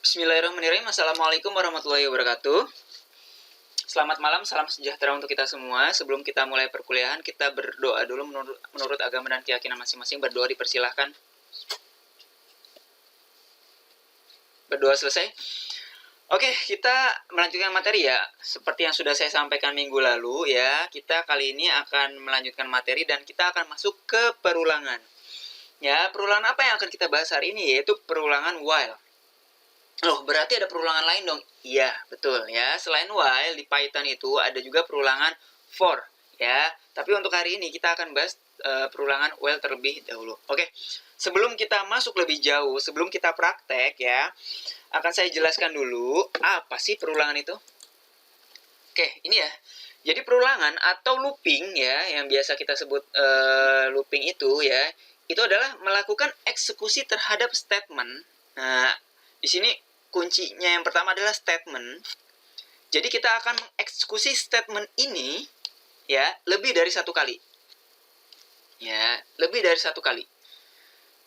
Bismillahirrahmanirrahim. Assalamualaikum warahmatullahi wabarakatuh. Selamat malam, salam sejahtera untuk kita semua. Sebelum kita mulai perkuliahan, kita berdoa dulu menurut agama dan keyakinan masing-masing. Berdoa dipersilahkan. Berdoa selesai. Oke, kita melanjutkan materi ya. Seperti yang sudah saya sampaikan minggu lalu ya, kita kali ini akan melanjutkan materi dan kita akan masuk ke perulangan. Ya, perulangan apa yang akan kita bahas hari ini? Yaitu perulangan while. Loh, berarti ada perulangan lain dong? Iya, betul ya. Selain while, di Python itu ada juga perulangan for ya. Tapi untuk hari ini kita akan bahas perulangan while terlebih dahulu. Oke, sebelum kita masuk lebih jauh, sebelum kita praktek ya, akan saya jelaskan dulu apa sih perulangan itu. Oke, ini ya. Jadi perulangan atau looping ya, yang biasa kita sebut looping itu ya, itu adalah melakukan eksekusi terhadap statement. Nah, di sini kuncinya yang pertama adalah statement. Jadi kita akan mengeksekusi statement ini ya lebih dari satu kali. Ya, lebih dari satu kali.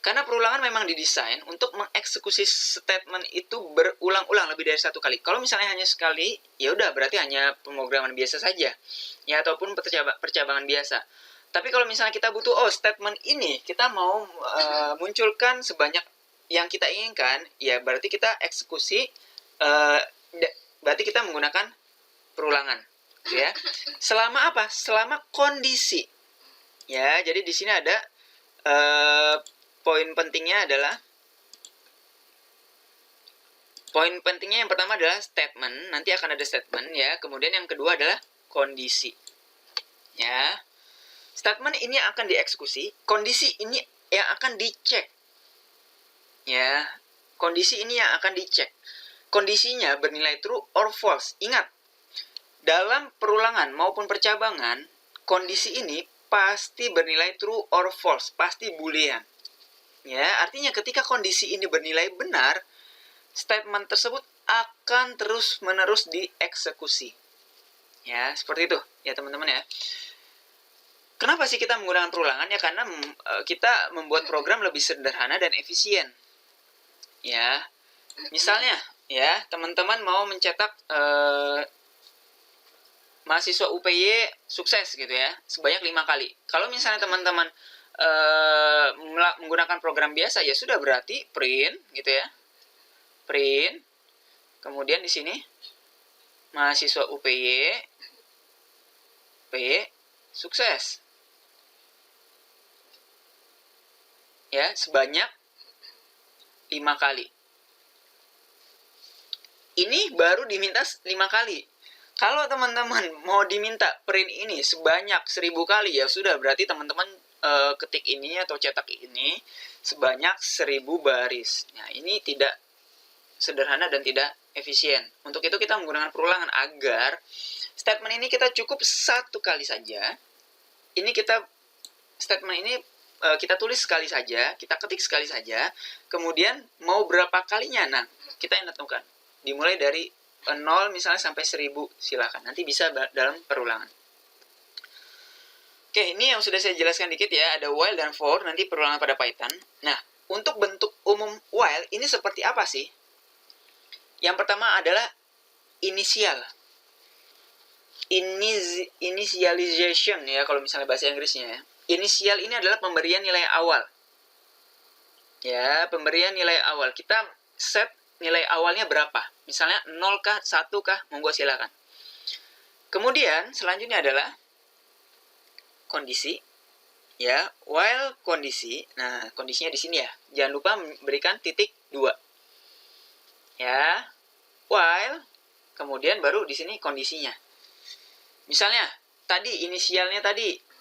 Karena perulangan memang didesain untuk mengeksekusi statement itu berulang-ulang lebih dari satu kali. Kalau misalnya hanya sekali, ya udah berarti hanya pemrograman biasa saja. Ya, ataupun percabangan biasa. Tapi kalau misalnya kita butuh, statement ini kita mau munculkan sebanyak yang kita inginkan, ya berarti kita eksekusi, berarti kita menggunakan perulangan, ya. Selama apa? Selama kondisi, ya. Jadi di sini ada poin pentingnya yang pertama adalah statement, nanti akan ada statement, ya. Kemudian yang kedua adalah kondisi, ya. Statement ini akan dieksekusi, kondisi ini yang akan dicek. Ya, kondisi ini yang akan dicek. Kondisinya bernilai true or false. Ingat, dalam perulangan maupun percabangan, kondisi ini pasti bernilai true or false, pasti boolean. Ya, artinya ketika kondisi ini bernilai benar, statement tersebut akan terus-menerus dieksekusi. Ya, seperti itu ya teman-teman ya. Kenapa sih kita menggunakan perulangan? Ya karena kita membuat program lebih sederhana dan efisien. Ya, misalnya ya teman-teman mau mencetak mahasiswa UPY sukses gitu ya sebanyak 5 kali. Kalau misalnya teman-teman menggunakan program biasa, ya sudah berarti print gitu ya, print, kemudian di sini mahasiswa UPY sukses ya sebanyak 5 kali. Ini baru diminta 5 kali. Kalau teman-teman mau diminta print ini sebanyak 1000 kali, ya sudah berarti teman-teman ketik ini atau cetak ini sebanyak 1000 baris. Nah, ini tidak sederhana dan tidak efisien. Untuk itu kita menggunakan perulangan agar statement ini kita cukup satu kali saja. Ini statement ini kita tulis sekali saja, kita ketik sekali saja, kemudian mau berapa kalinya, nah kita yang tentukan. Dimulai dari 0 misalnya sampai 1000, silakan. Nanti bisa dalam perulangan. Oke, ini yang sudah saya jelaskan dikit ya, ada while dan for, nanti perulangan pada Python. Nah, untuk bentuk umum while, ini seperti apa sih? Yang pertama adalah inisial. Initialization ya, kalau misalnya bahasa Inggrisnya ya. Inisial ini adalah pemberian nilai awal. Ya, pemberian nilai awal. Kita set nilai awalnya berapa? Misalnya 0 kah, 1 kah? Monggo silakan. Kemudian selanjutnya adalah kondisi. Ya, while kondisi. Nah, kondisinya di sini ya. Jangan lupa memberikan titik 2. Ya, while, kemudian baru di sini kondisinya. Misalnya, tadi inisialnya tadi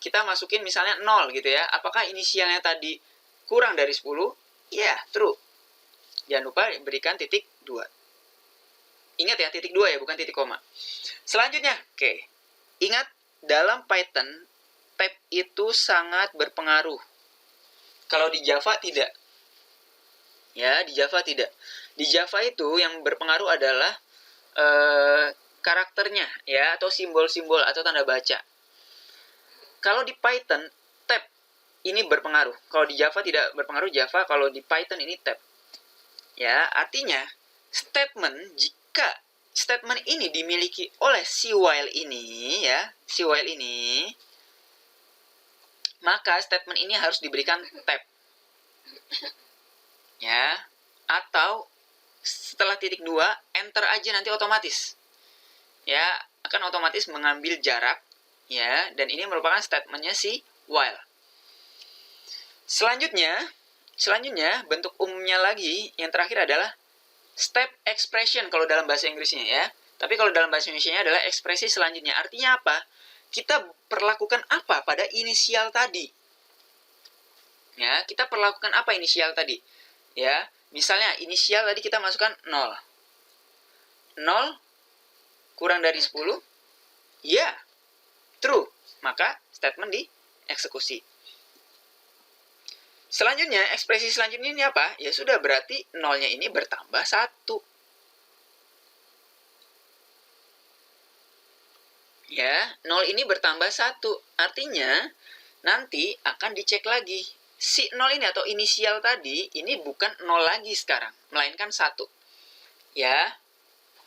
kita masukin misalnya 0 gitu ya. Apakah inisialnya tadi kurang dari 10? Ya, true. Jangan lupa berikan titik 2. Ingat ya, titik 2 ya, bukan titik koma. Selanjutnya, oke. Ingat, dalam Python, tab itu sangat berpengaruh. Kalau di Java tidak. Ya, di Java tidak. Di Java itu yang berpengaruh adalah karakternya ya, atau simbol-simbol atau tanda baca. Kalau di Python, tab ini berpengaruh. Kalau di Java tidak berpengaruh, Java. Kalau di Python ini tab. Ya, artinya jika statement ini dimiliki oleh si while ini ya, si while ini, maka statement ini harus diberikan tab. Ya, atau setelah titik 2 enter aja nanti otomatis. Ya, akan otomatis mengambil jarak ya, dan ini merupakan statementnya si while. Selanjutnya bentuk umumnya lagi yang terakhir adalah step expression kalau dalam bahasa Inggrisnya ya. Tapi kalau dalam bahasa Indonesia adalah ekspresi selanjutnya. Artinya apa? Kita perlakukan apa pada inisial tadi? Ya, kita perlakukan apa inisial tadi? Ya, misalnya inisial tadi kita masukkan 0. 0 kurang dari 10? Ya, true. Maka statement dieksekusi. Selanjutnya, ekspresi selanjutnya ini apa? Ya sudah, berarti 0-nya ini bertambah 1. Ya, 0 ini bertambah 1. Artinya, nanti akan dicek lagi. Si 0 ini atau inisial tadi, ini bukan 0 lagi sekarang, melainkan 1. Ya,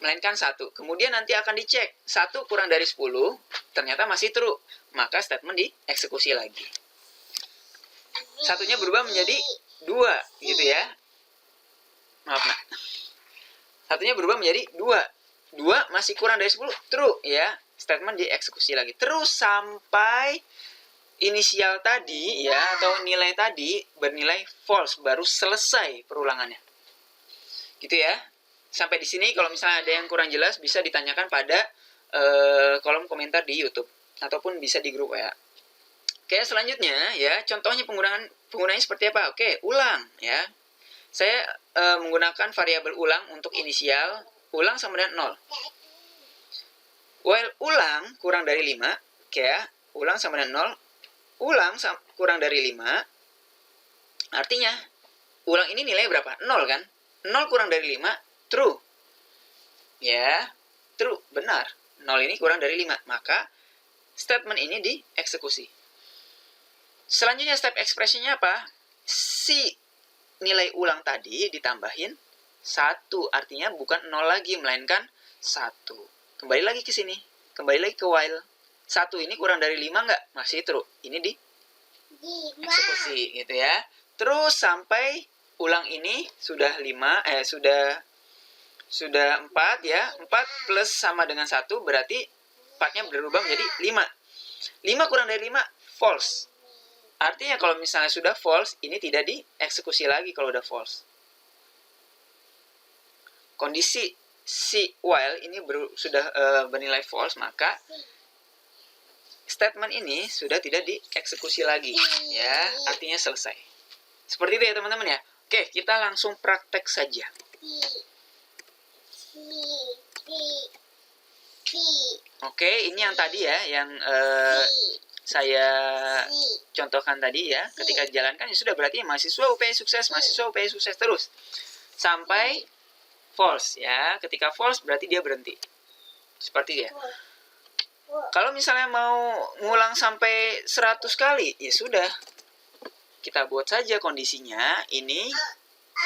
melainkan 1. Kemudian nanti akan dicek. 1 kurang dari 10, ternyata masih true. Maka statement dieksekusi lagi. Satunya berubah menjadi 2, gitu ya. Maaf, nak. Satunya berubah menjadi 2. 2 masih kurang dari 10, true, ya. Statement dieksekusi lagi. Terus sampai inisial tadi, ya, atau nilai tadi bernilai false, baru selesai perulangannya. Gitu ya. Sampai di sini, kalau misalnya ada yang kurang jelas, bisa ditanyakan pada kolom komentar di YouTube. Ataupun bisa di grup ya. Oke, selanjutnya ya, contohnya penggunaannya seperti apa? Oke, ulang ya. Saya menggunakan variabel ulang untuk inisial. Ulang sama dengan 0. While ulang kurang dari 5, oke ya, ulang sama dengan 0. Ulang kurang dari 5, artinya ulang ini nilai berapa? 0 kan? 0 kurang dari 5, true. Ya, true, benar. 0 ini kurang dari 5, maka statement ini dieksekusi. Selanjutnya step ekspresinya apa? Si nilai ulang tadi ditambahin 1, artinya bukan 0 lagi, melainkan 1. Kembali lagi ke sini, kembali lagi ke while. 1 ini kurang dari 5 nggak? Masih true. Ini dieksekusi gitu ya. Terus sampai ulang ini sudah 4 ya. 4 plus sama dengan 1 berarti 4-nya berubah menjadi 5. 5 kurang dari 5 false. Artinya kalau misalnya sudah false, ini tidak dieksekusi lagi kalau udah false. Kondisi si while ini sudah bernilai false, maka statement ini sudah tidak dieksekusi lagi. Ya, artinya selesai. Seperti itu ya teman-teman ya. Oke, kita langsung praktek saja. Oke, ini yang tadi ya, yang saya contohkan tadi ya. Ketika dijalankan ya sudah, berarti mahasiswa UPI sukses, mahasiswa UPI sukses terus sampai false ya. Ketika false berarti dia berhenti. Seperti itu ya. Kalau misalnya mau ngulang sampai 100 kali, ya sudah. Kita buat saja kondisinya ini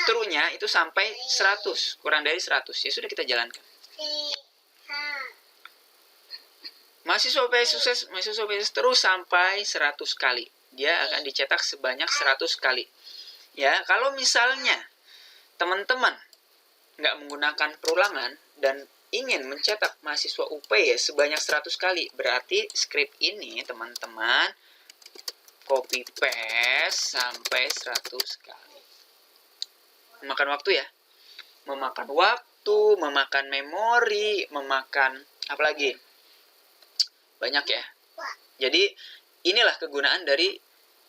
true-nya itu sampai 100, kurang dari 100. Ya sudah, kita jalankan. Mahasiswa UPI sukses, mahasiswa UPI sukses terus sampai 100 kali. Dia akan dicetak sebanyak 100 kali. Ya, kalau misalnya teman-teman nggak menggunakan perulangan dan ingin mencetak mahasiswa UPI sebanyak 100 kali, berarti script ini teman-teman copy paste sampai 100 kali. Memakan waktu ya. Memakan waktu, memakan memori, memakan apa lagi? Banyak ya. Jadi inilah kegunaan dari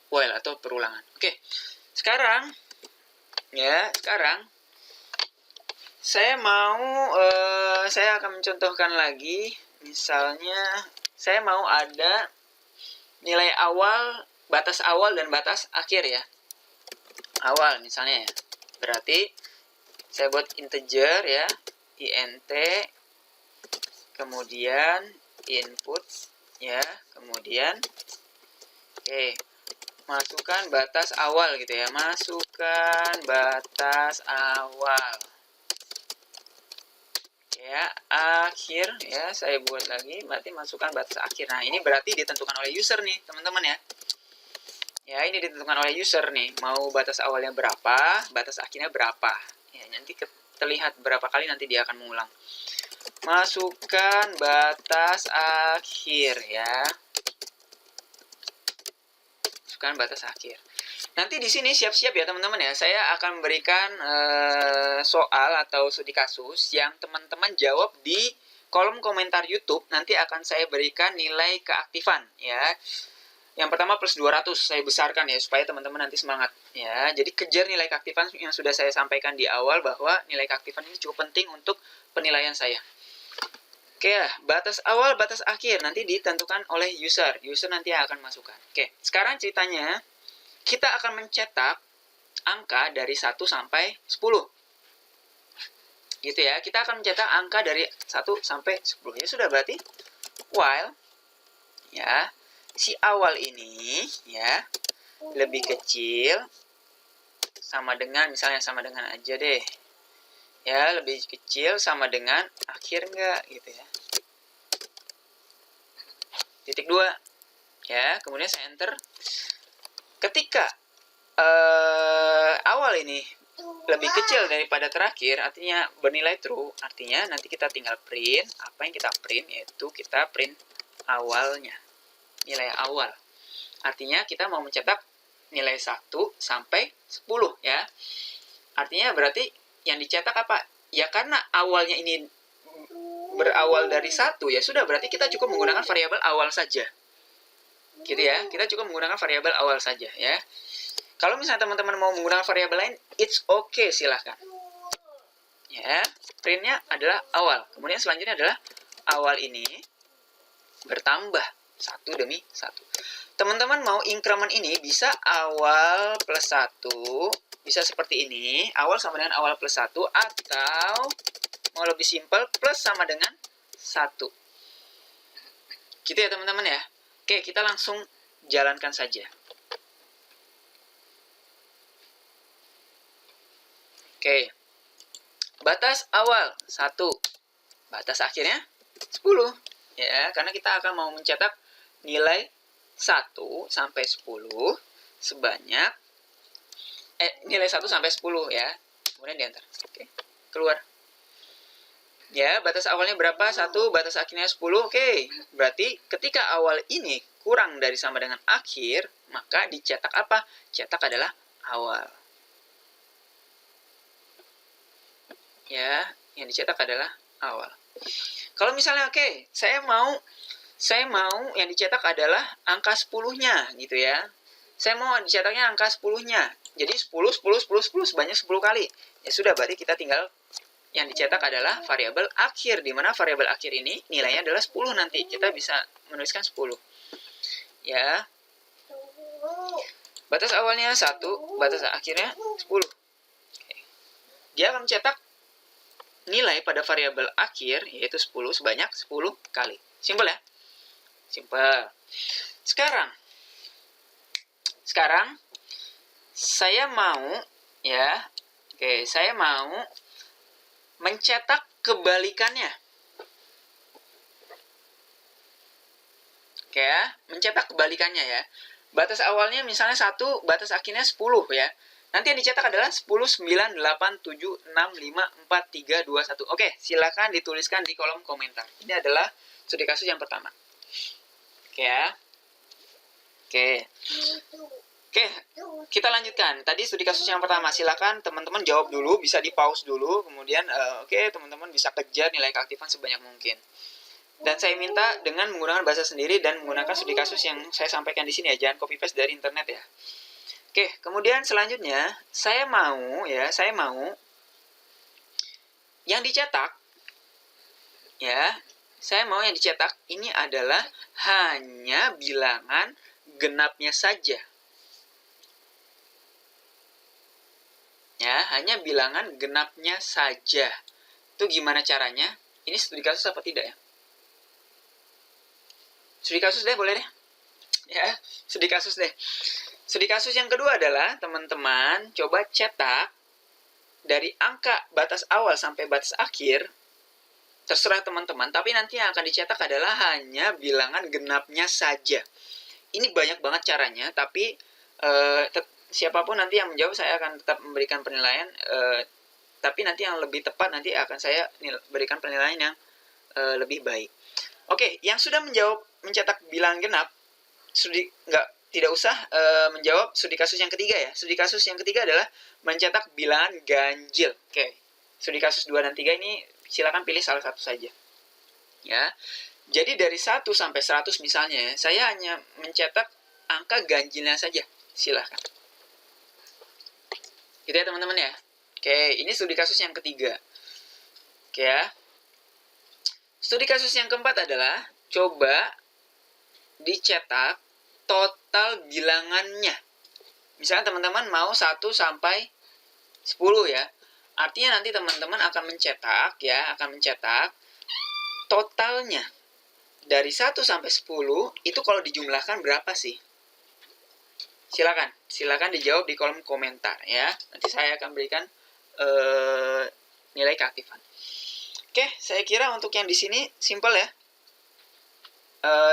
while atau perulangan. Oke. Sekarang saya akan mencontohkan lagi. Misalnya saya mau ada nilai awal, batas awal dan batas akhir ya. Awal misalnya ya. Berarti saya buat integer ya, int, kemudian input ya, kemudian masukkan batas awal gitu ya, masukkan batas awal. ya, akhir ya, saya buat lagi, berarti masukkan batas akhir. Nah, ini berarti ditentukan oleh user nih, teman-teman ya. Ya, ini ditentukan oleh user nih, mau batas awalnya berapa, batas akhirnya berapa. Ya, nanti terlihat berapa kali nanti dia akan mengulang. Masukkan batas akhir ya. Masukkan batas akhir. Nanti di sini siap-siap ya teman-teman ya. Saya akan memberikan soal atau studi kasus yang teman-teman jawab di kolom komentar YouTube. Nanti akan saya berikan nilai keaktifan ya. Yang pertama plus 200 saya besarkan ya supaya teman-teman nanti semangat ya. Jadi kejar nilai keaktifan yang sudah saya sampaikan di awal bahwa nilai keaktifan ini cukup penting untuk penilaian saya. Oke ya, batas awal, batas akhir nanti ditentukan oleh user. User nanti akan masukkan. Oke, sekarang ceritanya kita akan mencetak angka dari 1 sampai 10. Gitu ya, kita akan mencetak angka dari 1 sampai 10. Ya sudah, berarti while ya, si awal ini ya lebih kecil sama dengan, misalnya sama dengan aja deh. Ya, lebih kecil sama dengan akhir enggak gitu ya. Titik 2. Ya, kemudian saya enter. Ketika awal ini lebih kecil daripada terakhir, artinya bernilai true, artinya nanti kita tinggal print. Apa yang kita print? Yaitu kita print awalnya, nilai awal. Artinya kita mau mencetak nilai 1 sampai 10 ya. Artinya berarti yang dicetak apa? Ya karena awalnya ini berawal dari 1 ya sudah, berarti kita cukup menggunakan variabel awal saja. Gitu ya, kita cukup menggunakan variabel awal saja ya. Kalau misalnya teman-teman mau menggunakan variabel lain, it's okay, silahkan. Ya, printnya adalah awal. Kemudian selanjutnya adalah awal ini bertambah 1 demi 1. Teman-teman mau increment ini bisa awal plus 1, bisa seperti ini, awal sama dengan awal plus 1, atau mau lebih simpel, plus sama dengan 1. Gitu ya teman-teman ya. Oke, kita langsung jalankan saja. Oke, batas awal 1, batas akhirnya 10. Ya, karena kita akan mau mencetak nilai 1 sampai 10 sebanyak nilai 1 sampai 10 ya. Kemudian di enter. Oke, keluar. Ya, batas awalnya berapa? 1, batas akhirnya 10. Oke, berarti ketika awal ini kurang dari sama dengan akhir, maka dicetak apa? Cetak adalah awal. Ya, yang dicetak adalah awal. Kalau misalnya oke, saya mau yang dicetak adalah angka 10-nya gitu ya. Saya mau dicetaknya angka 10-nya. Jadi 10 sebanyak 10 kali. Ya sudah, berarti kita tinggal yang dicetak adalah variabel akhir, di mana variabel akhir ini nilainya adalah 10 nanti. Kita bisa menuliskan 10. Ya. Batas awalnya 1, batas akhirnya 10. Oke. Dia akan mencetak nilai pada variabel akhir yaitu 10 sebanyak 10 kali. Simpel ya? Simpel. Sekarang saya mau ya. Oke, saya mau mencetak kebalikannya. Oke ya, mencetak kebalikannya ya. Batas awalnya misalnya 1, batas akhirnya 10 ya. Nanti yang dicetak adalah 10, 9, 8, 7, 6, 5, 4, 3, 2, 1. Oke, silakan dituliskan di kolom komentar. Ini adalah studi kasus yang pertama. Oke ya. Oke. Oke, kita lanjutkan. Tadi studi kasus yang pertama. Silakan teman-teman jawab dulu, bisa di-pause dulu. Kemudian, oke, teman-teman bisa kejar nilai keaktifan sebanyak mungkin. Dan saya minta dengan menggunakan bahasa sendiri dan menggunakan studi kasus yang saya sampaikan di sini ya. Jangan copy-paste dari internet ya. Oke, kemudian selanjutnya saya mau yang dicetak ya. Saya mau yang dicetak ini adalah hanya bilangan genapnya saja. Ya, hanya bilangan genapnya saja. Itu gimana caranya? Ini studi kasus apa tidak ya? Studi kasus deh, boleh deh. Ya, studi kasus deh. Studi kasus yang kedua adalah teman-teman coba cetak dari angka batas awal sampai batas akhir terserah teman-teman, tapi nanti yang akan dicetak adalah hanya bilangan genapnya saja. Ini banyak banget caranya, tapi siapapun nanti yang menjawab saya akan tetap memberikan penilaian, tapi nanti yang lebih tepat nanti akan saya berikan penilaian yang lebih baik. Oke, yang sudah mencetak bilangan genap, tidak usah menjawab studi kasus yang ketiga ya. Studi kasus yang ketiga adalah mencetak bilangan ganjil. Oke, studi kasus 2 dan 3 ini silakan pilih salah satu saja. Ya. Jadi dari 1 sampai 100 misalnya, saya hanya mencetak angka ganjilnya saja. Silakan. Gitu ya teman-teman ya. Oke, ini studi kasus yang ketiga. Oke ya. Studi kasus yang keempat adalah coba dicetak total bilangannya. Misalnya teman-teman mau 1 sampai 10 ya. Artinya nanti teman-teman akan mencetak totalnya. Dari 1 sampai 10 itu kalau dijumlahkan berapa sih? Silakan dijawab di kolom komentar ya. Nanti saya akan berikan nilai keaktifan. Oke, saya kira untuk yang di sini simple ya.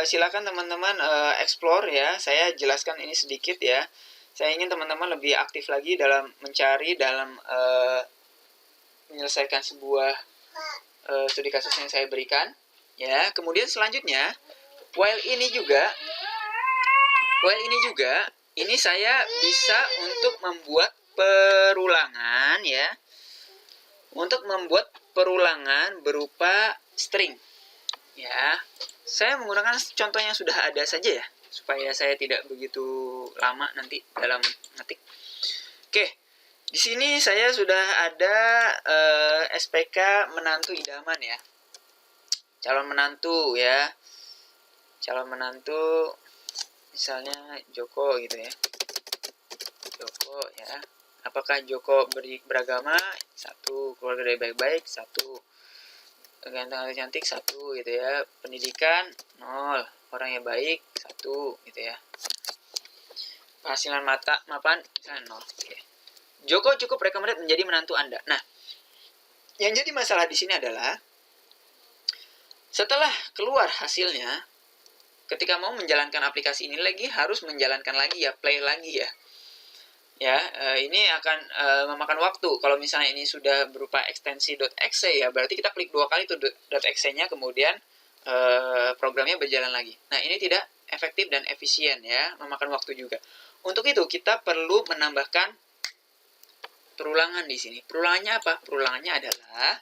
Silakan teman-teman explore ya. Saya jelaskan ini sedikit ya. Saya ingin teman-teman lebih aktif lagi dalam mencari, dalam menyelesaikan sebuah studi kasus yang saya berikan ya. Kemudian selanjutnya while ini juga ini saya bisa untuk membuat perulangan ya, untuk membuat perulangan berupa string ya. Saya menggunakan contoh yang sudah ada saja ya, supaya saya tidak begitu lama nanti dalam ngetik. Oke, di sini saya sudah ada SPK menantu idaman ya, calon menantu ya, calon menantu misalnya Joko gitu ya, Joko ya. Apakah Joko beragama? 1, keluarga dari baik-baik 1, ganteng atau cantik 1 gitu ya, pendidikan 0, orang yang baik 1 gitu ya, penghasilan mapan misalnya 0. Oke. Joko cukup recommended menjadi menantu Anda. Nah, yang jadi masalah di sini adalah setelah keluar hasilnya, ketika mau menjalankan aplikasi ini lagi harus menjalankan lagi ya, play lagi ya. Ya, ini akan memakan waktu. Kalau misalnya ini sudah berupa ekstensi .exe ya, berarti kita klik 2 kali tuh .exe-nya, kemudian programnya berjalan lagi. Nah, ini tidak efektif dan efisien ya, memakan waktu juga. Untuk itu kita perlu menambahkan perulangan di sini. Perulangannya apa? Perulangannya adalah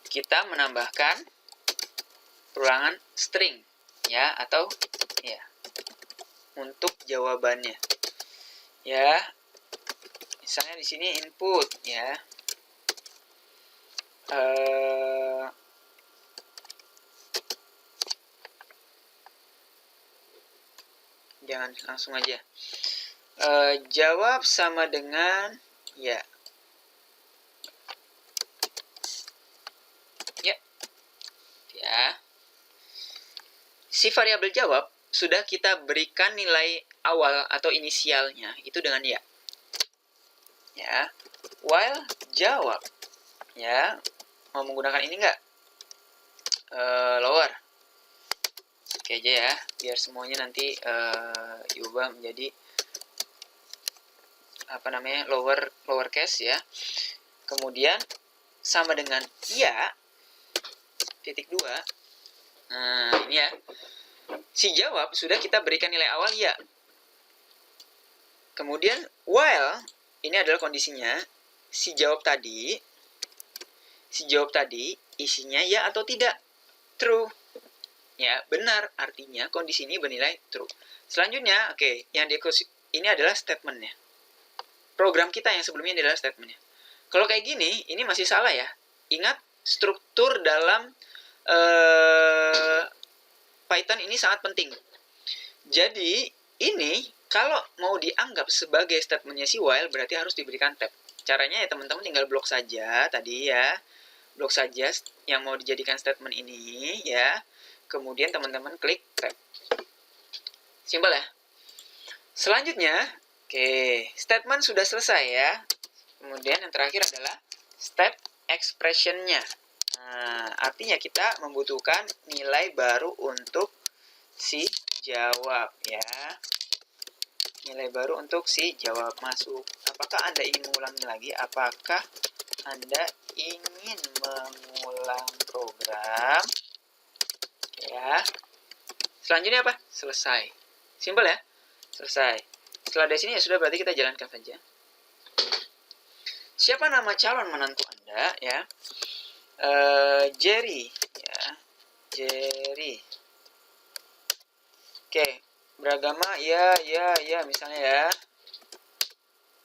kita menambahkan perulangan string ya, atau ya untuk jawabannya. Ya, misalnya di sini input ya, jangan langsung aja jawab sama dengan ya, si variabel jawab sudah kita berikan nilai awal atau inisialnya itu dengan ya. Ya, while jawab ya, mau menggunakan ini enggak? Lower. Oke aja ya, biar semuanya nanti diubah menjadi apa namanya, lower case ya. Kemudian sama dengan ya titik 2. Nah, ini ya. Si jawab sudah kita berikan nilai awal ya. Kemudian while ini adalah kondisinya, si jawab tadi isinya ya atau tidak, true. Ya, benar, artinya kondisi ini bernilai true. Selanjutnya, oke, yang ini adalah statementnya. Program kita yang sebelumnya ini adalah statementnya. Kalau kayak gini, ini masih salah ya. Ingat, struktur dalam Python ini sangat penting. Jadi, ini kalau mau dianggap sebagai statementnya si while, berarti harus diberikan tab. Caranya ya teman-teman tinggal blok saja tadi ya. Blok saja yang mau dijadikan statement ini ya. Kemudian teman-teman klik tab. Simpel ya. Selanjutnya, oke, statement sudah selesai ya. Kemudian yang terakhir adalah step expression-nya. Nah, artinya kita membutuhkan nilai baru untuk si jawab ya. Nilai baru untuk si jawab masuk. Apakah Anda ingin mengulangi lagi? Apakah Anda ingin mengulang program? Ya. Selanjutnya apa? Selesai. Simpel ya? Selesai. Setelah dari sini ya sudah, berarti kita jalankan saja. Siapa nama calon menantu Anda ya? Jerry ya. Jerry. Oke, beragama ya misalnya ya.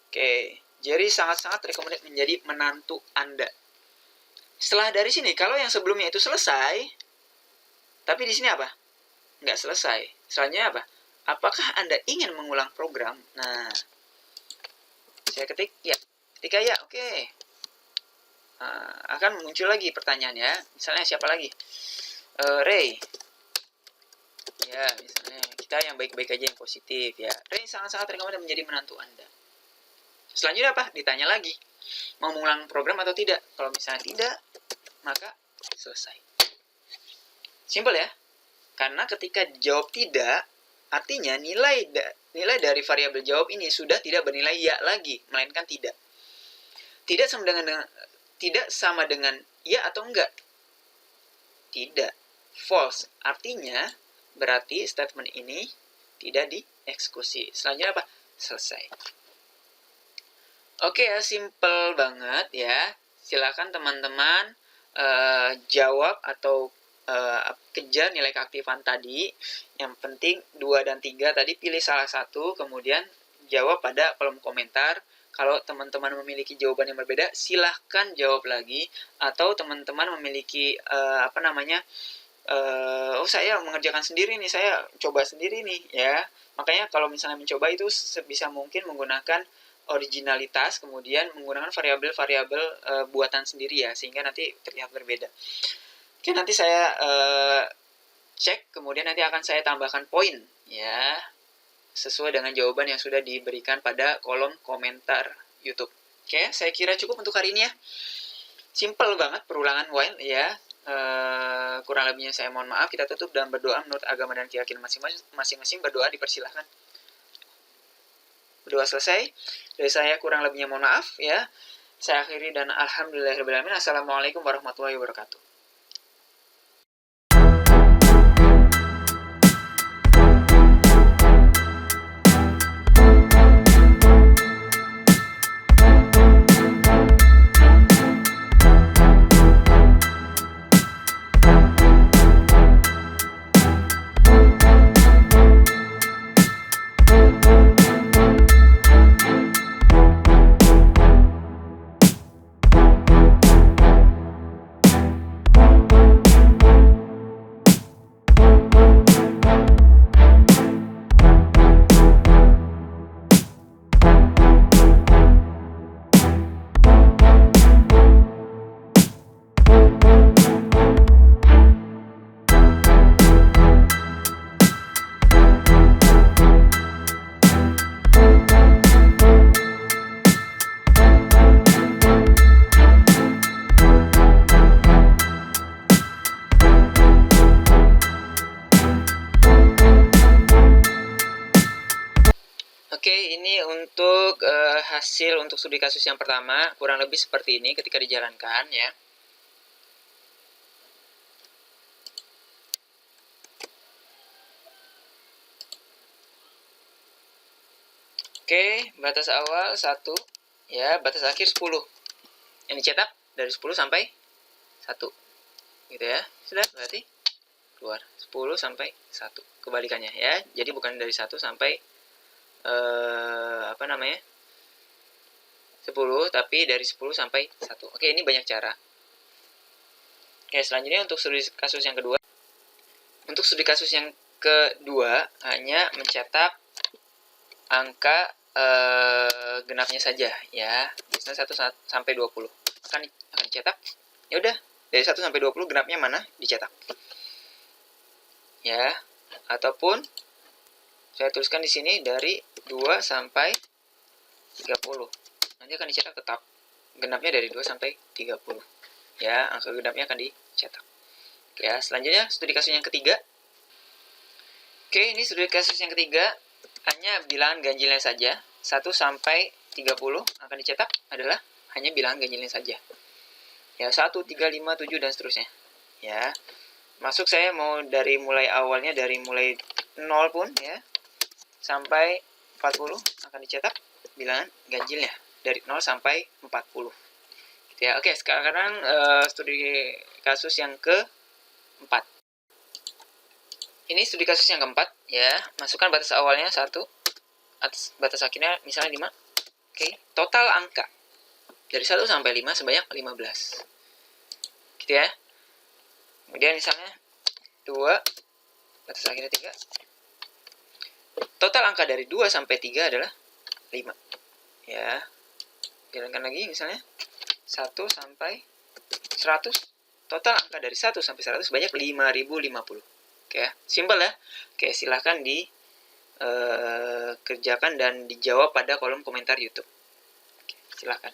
Oke, Jerry sangat-sangat recommended menjadi menantu Anda. Setelah dari sini, kalau yang sebelumnya itu selesai, tapi di sini apa? Nggak selesai. Selanjutnya apa? Apakah Anda ingin mengulang program? Nah, saya ketik ya. Ketika ya, oke. Akan muncul lagi pertanyaan ya. Misalnya siapa lagi? Ray. Ya, misalnya kita yang baik-baik aja, yang positif ya. Ray sangat-sangat rekomendasi menjadi menantu Anda. Selanjutnya apa? Ditanya lagi. Mau mengulang program atau tidak? Kalau misalnya tidak, maka selesai. Simpel ya. Karena ketika dijawab tidak, artinya nilai dari variabel jawab ini sudah tidak bernilai ya lagi, melainkan tidak. Tidak sama dengan ya atau enggak. Tidak. False. Artinya berarti statement ini tidak dieksekusi. Selanjutnya apa? Selesai. Oke ya, simple banget ya. Silakan teman-teman jawab atau kejar nilai keaktifan tadi. Yang penting 2 dan 3 tadi pilih salah satu, kemudian jawab pada kolom komentar. Kalau teman-teman memiliki jawaban yang berbeda, silahkan jawab lagi. Atau teman-teman memiliki saya mengerjakan sendiri nih, saya coba sendiri nih ya. Makanya kalau misalnya mencoba itu sebisa mungkin menggunakan originalitas, kemudian menggunakan variabel-variabel buatan sendiri ya, sehingga nanti terlihat berbeda. Oke, nanti saya cek, kemudian nanti akan saya tambahkan poin ya, sesuai dengan jawaban yang sudah diberikan pada kolom komentar YouTube. Oke, saya kira cukup untuk hari ini ya. Simple banget perulangan while ya. Kurang lebihnya saya mohon maaf. Kita tutup dan berdoa menurut agama dan keyakinan masing-masing. Berdoa dipersilahkan. Berdoa selesai. Dari saya kurang lebihnya mohon maaf ya. Saya akhiri dan alhamdulillahirrahmanirrahim. Assalamualaikum warahmatullahi wabarakatuh. Oke, ini untuk hasil untuk studi kasus yang pertama, kurang lebih seperti ini ketika dijalankan ya. Oke, batas awal 1 ya, batas akhir 10. Yang dicetak dari 10 sampai 1. Gitu ya. Sudah, berarti keluar 10 sampai 1. Kebalikannya ya. Jadi bukan dari 1 sampai 10, tapi dari 10 sampai 1. Oke, ini banyak cara. Oke, selanjutnya untuk studi kasus yang kedua. Untuk studi kasus yang kedua hanya mencetak angka genapnya saja ya. Biasanya 1 sampai 20. Akan dicetak. Ya udah, dari 1 sampai 20 genapnya mana dicetak. Ya, ataupun saya tuliskan di sini dari 2 sampai 30. Nanti akan dicetak tetap genapnya dari 2 sampai 30. ya, angka genapnya akan dicetak. Ya, selanjutnya studi kasus yang ketiga. Oke, ini studi kasus yang ketiga, hanya bilangan ganjilnya saja. 1 sampai 30 akan dicetak adalah hanya bilangan ganjilnya saja. Ya, 1, 3, 5, 7 dan seterusnya. Ya. Masuk saya mau dari mulai awalnya, dari mulai 0 pun ya sampai 40 akan dicetak bilangan ganjilnya dari 0 sampai 40. Gitu ya. Oke, sekarang studi kasus yang keempat. Ini studi kasus yang keempat ya. Masukkan batas awalnya 1, batas akhirnya misalnya 5. Oke, total angka dari 1 sampai 5 sebanyak 15. Gitu ya. Kemudian misalnya 2, batas akhirnya 3. Total angka dari 2 sampai 3 adalah 5. Ya. Jalankan lagi misalnya 1 sampai 100. Total angka dari 1 sampai 100 sebanyak 5050. Oke ya, simpel ya. Oke, silahkan dikerjakan dan dijawab pada kolom komentar YouTube. Oke, silahkan.